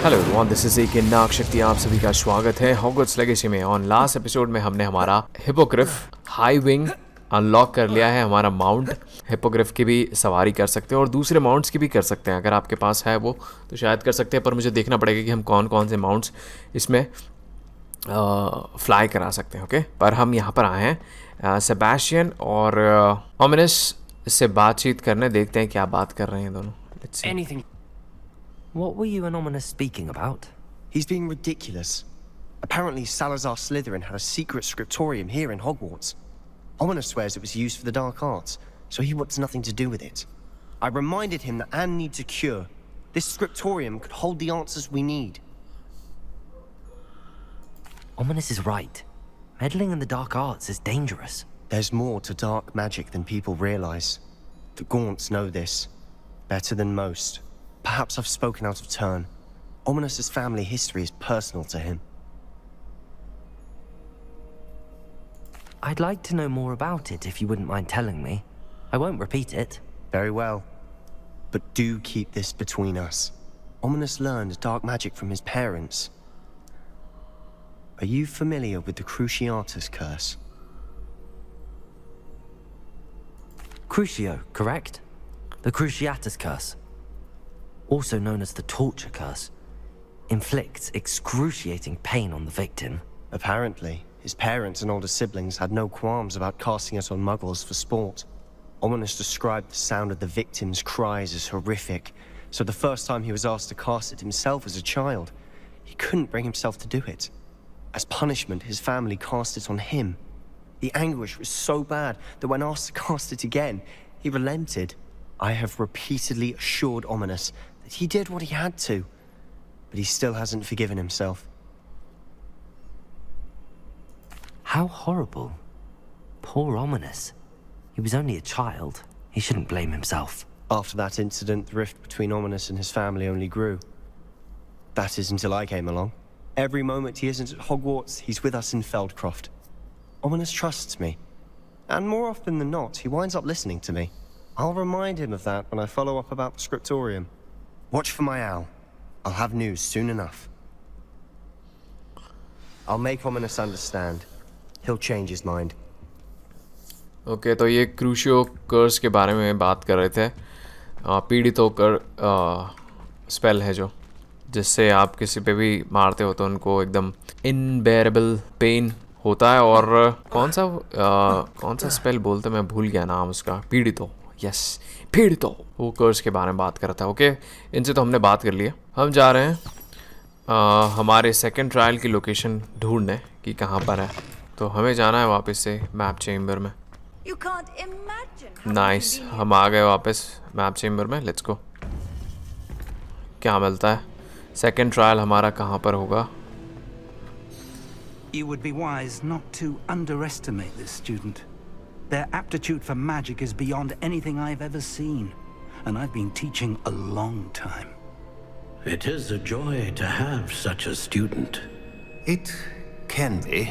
Hello everyone, this is Akan22 आप सभी का स्वागत है हॉगवर्ट्स लेगेसी में। ऑन लास्ट एपिसोड में हमने हमारा हिपोग्रिफ हाई विंग अनलॉक कर लिया है। हमारा माउंट हिपोग्रिफ की भी सवारी कर सकते हैं और दूसरे माउंट्स की भी कर सकते हैं। अगर आपके पास है वो तो शायद कर सकते हैं, पर मुझे देखना पड़ेगा कि हम कौन कौन से माउंट्स इसमें फ्लाई करा सकते हैं। ओके, पर हम यहाँ पर आए हैं सेबेस्टियन और ओमिनस से बातचीत करने। देखते हैं क्या बात कर रहे हैं दोनों। Let's see. Anything. What were you and Ominous speaking about? He's being ridiculous. Apparently Salazar Slytherin had a secret scriptorium here in Hogwarts. Ominous swears it was used for the dark arts, so he wants nothing to do with it. I reminded him that Anne needs a cure. This scriptorium could hold the answers we need. Ominous is right. Meddling in the dark arts is dangerous. There's more to dark magic than people realize. The Gaunts know this better than most. Perhaps I've spoken out of turn. Ominous's family history is personal to him. I'd like to know more about it if you wouldn't mind telling me. I won't repeat it. Very well. But do keep this between us. Ominous learned dark magic from his parents. Are you familiar with the Cruciatus curse? Crucio, correct? The Cruciatus curse, also known as the torture curse, inflicts excruciating pain on the victim. Apparently, his parents and older siblings had no qualms about casting it on muggles for sport. Ominous described the sound of the victim's cries as horrific, so the first time he was asked to cast it himself as a child, he couldn't bring himself to do it. As punishment, his family cast it on him. The anguish was so bad that when asked to cast it again, he relented. I have repeatedly assured Ominous that he did what he had to, but he still hasn't forgiven himself. How horrible. Poor Ominous. He was only a child. He shouldn't blame himself. After that incident, the rift between Ominous and his family only grew. That is until I came along. Every moment he isn't at Hogwarts, he's with us in Feldcroft. Ominous trusts me, and more often than not, he winds up listening to me. I'll remind him of that when I follow up about the scriptorium. Watch for my owl. I'll have news soon enough. I'll make Ominous understand. He'll change his mind. Okay, तो ये क्रूशियो कर्स के बारे में बात कर रहे थे। पीड़ित होकर स्पेल है जो, जिससे आप किसी पे भी मारते हो तो उनको एकदम इनबेरेबल पेन होता है। और कौन सा स्पेल बोलते, मैं भूल गया नाम उसका। पीड़ितो, यस, पीड़ितो, वो कर्स के बारे में बात कर रहा था। ओके, इनसे तो हमने बात कर ली है। हम जा रहे हैं हमारे सेकंड ट्रायल की लोकेशन ढूंढने कि कहाँ पर है। तो हमें जाना है वापस से मैप चेम्बर में। नाइस, हम आ गए वापस मैप चेम्बर में। Let's go. क्या मिलता है? सेकंड ट्रायल हमारा कहाँ पर होगा? You would be wise not to underestimate this student. Their aptitude for magic is beyond anything I've ever seen, and I've been teaching a long time. It is a joy to have such a student. It can be.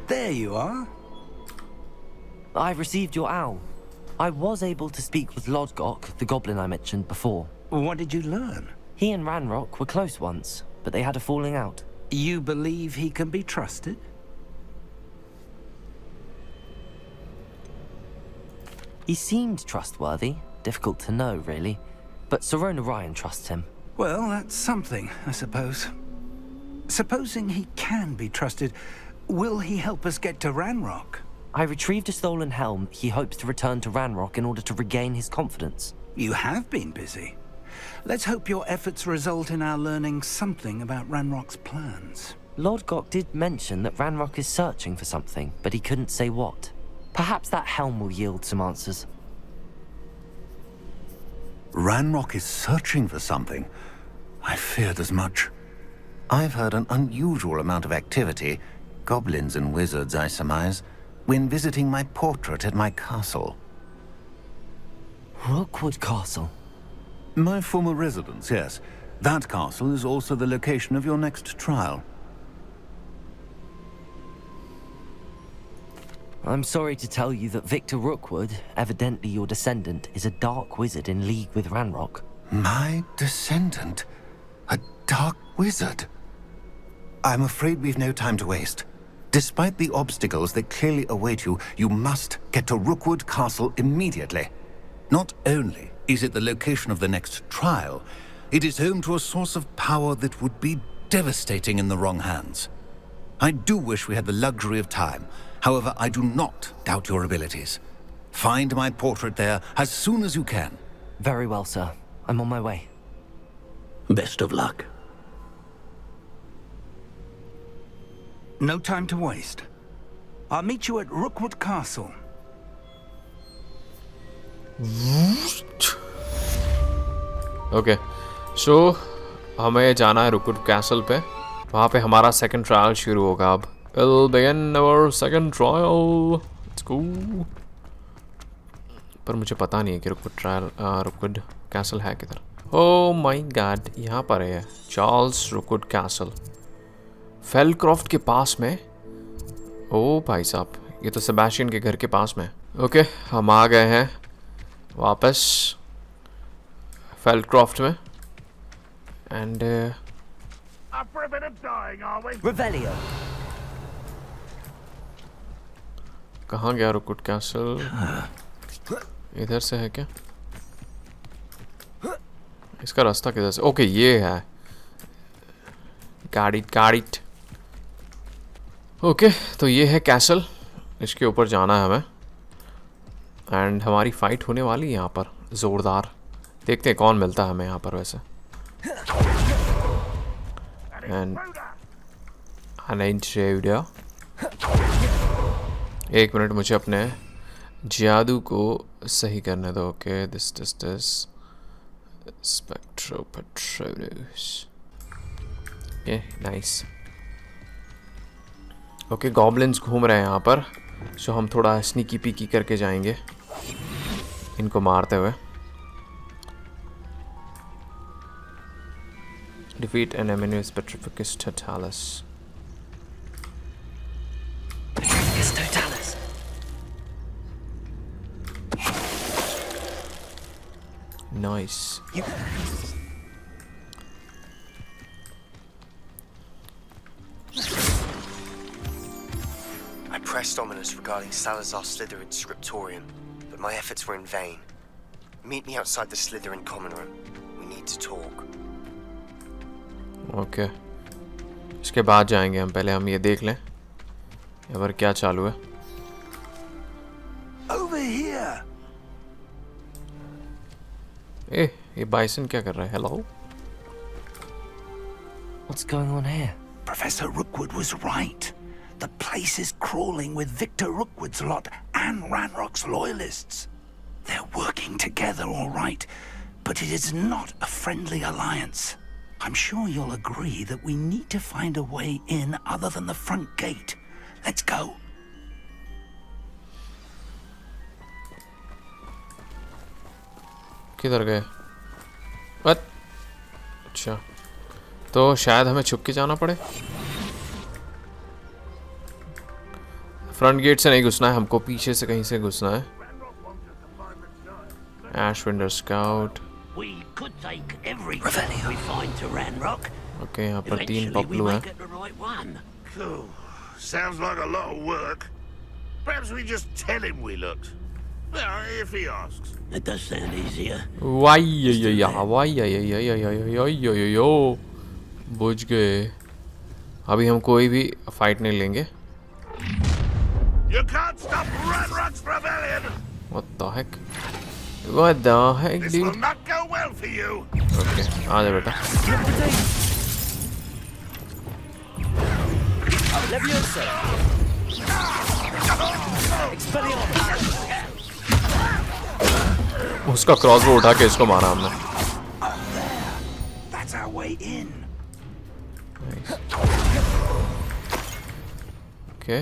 There you are. I've received your owl. I was able to speak with Lodgok, the goblin I mentioned before. What did you learn? He and Ranrock were close once, but they had a falling out. You believe he can be trusted? He seemed trustworthy. Difficult to know, really. But Sirona Ryan trusts him. Well, that's something, I suppose. Supposing he can be trusted, will he help us get to Ranrock? I retrieved a stolen helm. He hopes to return to Ranrock in order to regain his confidence. You have been busy. Let's hope your efforts result in our learning something about Ranrock's plans. Lodgok did mention that Ranrock is searching for something, but he couldn't say what. Perhaps that helm will yield some answers. Ranrock is searching for something. I feared as much. I've heard an unusual amount of activity, goblins and wizards, I surmise, when visiting my portrait at my castle. Rookwood Castle? My former residence, yes. That castle is also the location of your next trial. I'm sorry to tell you that Victor Rookwood, evidently your descendant, is a dark wizard in league with Ranrock. My descendant? A dark wizard? I'm afraid we've no time to waste. Despite the obstacles that clearly await you, you must get to Rookwood Castle immediately. Not only is it the location of the next trial, it is home to a source of power that would be devastating in the wrong hands. I do wish we had the luxury of time. However, I do not doubt your abilities. Find my portrait there as soon as you can. Very well, sir. I'm on my way. Best of luck. No time to waste. I'll meet you at Rookwood Castle. Okay so हमें जाना है रुकवुड castle पे. वहाँ पे हमारा second trial शुरू होगा अब. We'll begin our second trial. Let's go. पर मुझे पता नहीं है कि रुकवुड कैसल है किधर. ओह माय गॉड, यहाँ पर है चार्ल्स रुकवुड कैसल, फेलक्रॉफ्ट के पास में. ओ भाई साहब, ये तो सेबेस्टियन के घर के पास में. ओके हम आ गए हैं वापस फेलक्रॉफ्ट में. And Revelio. कहाँ गया रुकवुड कैसल? इधर से है क्या? इसका रास्ता किधर से? ओके ये है. गाड़िट. ओके तो ये है कैसल, इसके ऊपर जाना है हमें. एंड हमारी फाइट होने वाली है यहाँ पर ज़ोरदार. देखते हैं कौन मिलता है हमें यहाँ पर वैसे. एंड एक मिनट, मुझे अपने जादू को सही करने दो. ओके दिस स्पेक्ट्रोपैट्रोनस. ये नाइस. ओके गॉब्लिन्स घूम रहे हैं यहाँ पर, सो हम थोड़ा स्नीकी पीकी करके जाएंगे इनको मारते हुए. Defeat an enemy with Petrificus Totalis. Petrificus Totalis. Nice. I pressed ominous regarding Salazar Slytherin's scriptorium, but my efforts were in vain. Meet me outside the Slytherin common room. We need to talk. Okay इसके बाद जाएंगे हम. पहले हम ये देख लें यहाँ पर क्या चालू है. Over here. ये बाइसन क्या कर रहा है? Hello. What's going on here? Professor Rookwood was right. The place is crawling with Victor Rookwood's lot and Ranrock's loyalists. They're working together, all right, but it is not a friendly alliance. I'm sure you'll agree that we need to find a way in other than the front gate. Let's go. किधर गए? What? अच्छा तो शायद हमें छुप के जाना पड़े. फ्रंट गेट से नहीं घुसना है हमको, पीछे से कहीं से घुसना है. Ashwinder Scout. We could take everything we find to Ranrock. Okay यहाँ पर 3 Eventually we पपलू may हैं. get the right one. Cool. Sounds like a lot of work. Perhaps we just tell him we looked. Well, if he asks. That does sound easier. वाई बुझ गए. अभी हम कोई भी फाइट नहीं लेंगे. You can't stop Ranrock's rebellion. What the heck? What the heck, This will dude? not go well for you. Okay आ जा बेटा. Leviosa. Expelliarmus. उसका क्रॉसबो उठा के इसको मारा हमने. That's our way in. Okay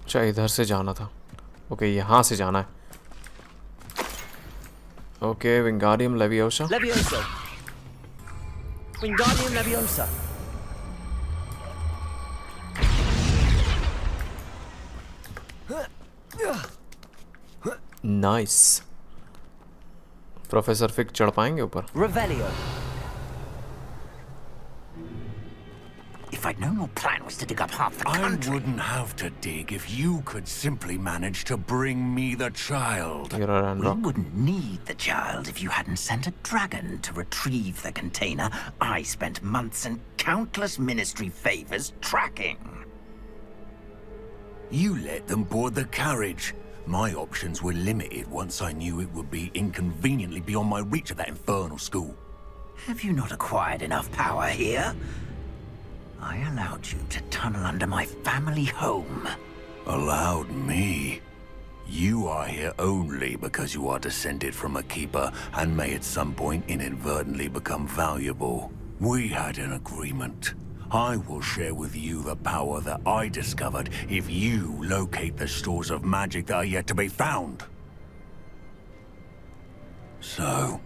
अच्छा इधर से जाना था. ओके यहाँ से जाना है. Okay Wingardium Leviosa. Leviosa. Wingardium Leviosa. Nice. Professor फिक चढ़ पाएंगे ऊपर? Revelio. If I'd known your plan was to dig up half the I country... wouldn't have to dig if you could simply manage to bring me the child. You're a We Ranrock. wouldn't need the child if you hadn't sent a dragon to retrieve the container I spent months and countless ministry favors tracking. You let them board the carriage. My options were limited once I knew it would be inconveniently beyond my reach at that infernal school. Have you not acquired enough power here? I allowed you to tunnel under my family home. Allowed me? You are here only because you are descended from a keeper and may at some point inadvertently become valuable. We had an agreement. I will share with you the power that I discovered if you locate the stores of magic that are yet to be found. So,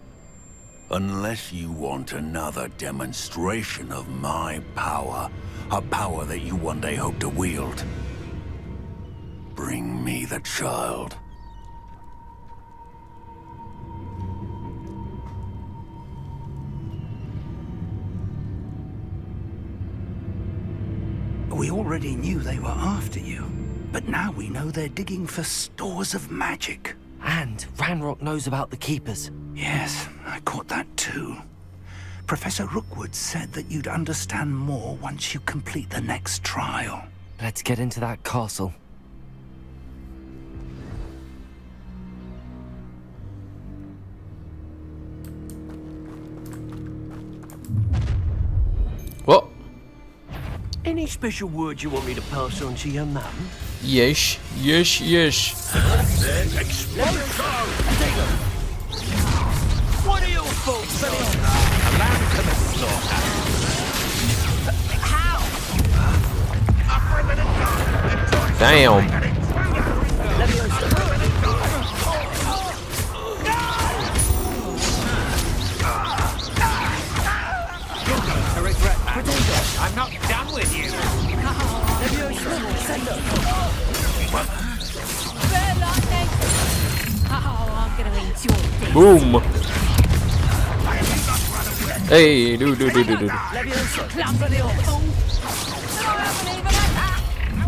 unless you want another demonstration of my power, a power that you one day hope to wield, bring me the child. We already knew they were after you, but now we know they're digging for stores of magic. And Ranrock knows about the Keepers. Yes, I caught that too. Professor Rookwood said that you'd understand more once you complete the next trial. Let's get into that castle. What? Any special words you want me to pass on to your mum? Yes, yes, yes. What are your faults? Damn. I'm not done with you. Boom. Hey, do.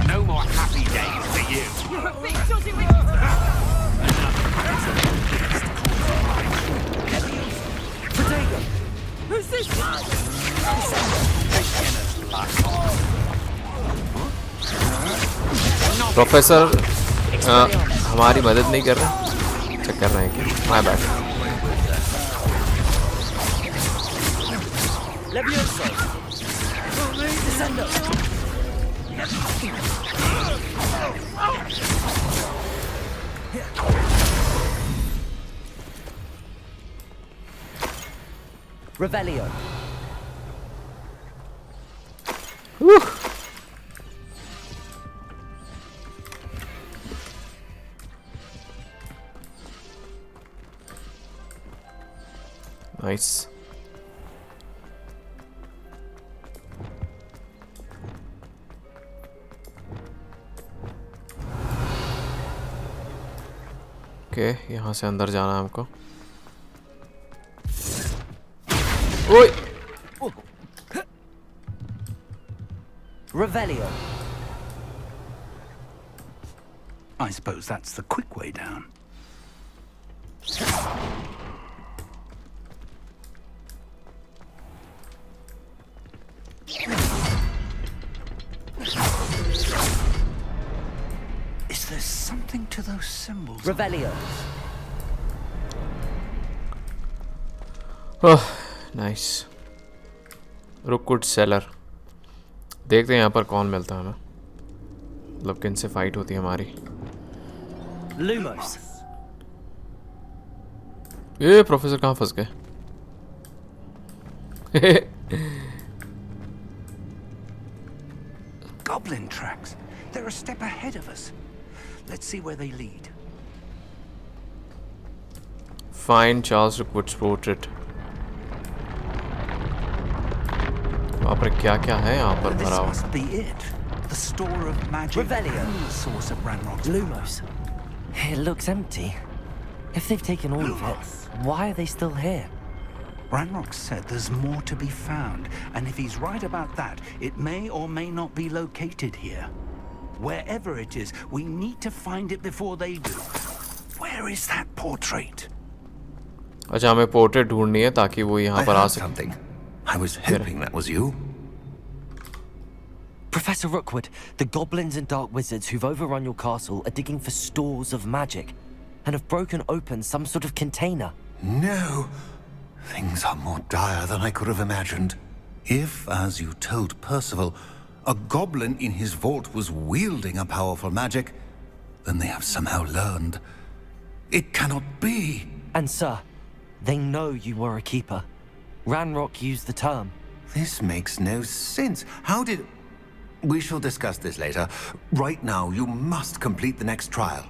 No more happy days for you. Who's this? Professor हमारी मदद नहीं कर रहे? Check कर रहे हैं क्या? My bad. Revelio. Nice. Okay, यहाँ से अंदर जाना है हमको। ओए! Revelio. I suppose that's the quick way down. Is there something to those symbols? Revelio. Oh, nice. रुकवुड सेलर। देखते हैं यहाँ पर कौन मिलता है हमें। मतलब किन से फाइट होती है हमारी। Lumos. ये प्रोफेसर कहाँ फंस गए? Goblin tracks. They're a step ahead of us. Let's see where they lead. Find Charles Rookwood's portrait. वहाँ पर क्या है यहाँ पर This भरा हुआ? must be it. The store of magic Revelio. and the source of Ranrock's Lumos. It looks empty. If they've taken all of it, why are they still here? Ranrock said there's more to be found, and if he's right about that, it may or may not be located here. Wherever it is, we need to find it before they do. Where is that portrait? अच्छा हमें portrait ढूंढनी है ताकि वो यहाँ पर आ सके. Something. I was hoping that was you. Professor Rookwood, the goblins and dark wizards who've overrun your castle are digging for stores of magic and have broken open some sort of container. No. Things are more dire than I could have imagined. If, as you told Percival, a goblin in his vault was wielding a powerful magic, then they have somehow learned. It cannot be. And sir, they know you were a keeper. Ranrock used the term. This makes no sense. How did... We shall discuss this later. Right now, you must complete the next trial.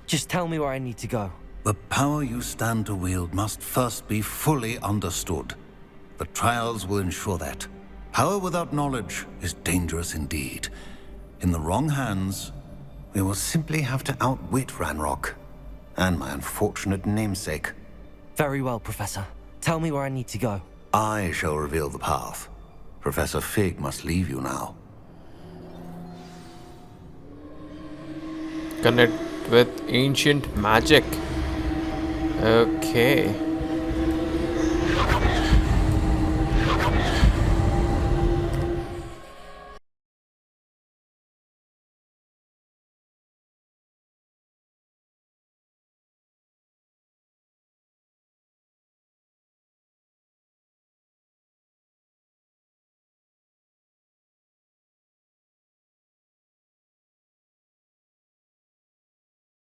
Just tell me where I need to go. The power you stand to wield must first be fully understood. The trials will ensure that. Power without knowledge is dangerous indeed. In the wrong hands, we will simply have to outwit Ranrock and my unfortunate namesake. Very well, Professor. Tell me where I need to go. I shall reveal the path. Professor Fig must leave you now. Connect with ancient magic. Okay.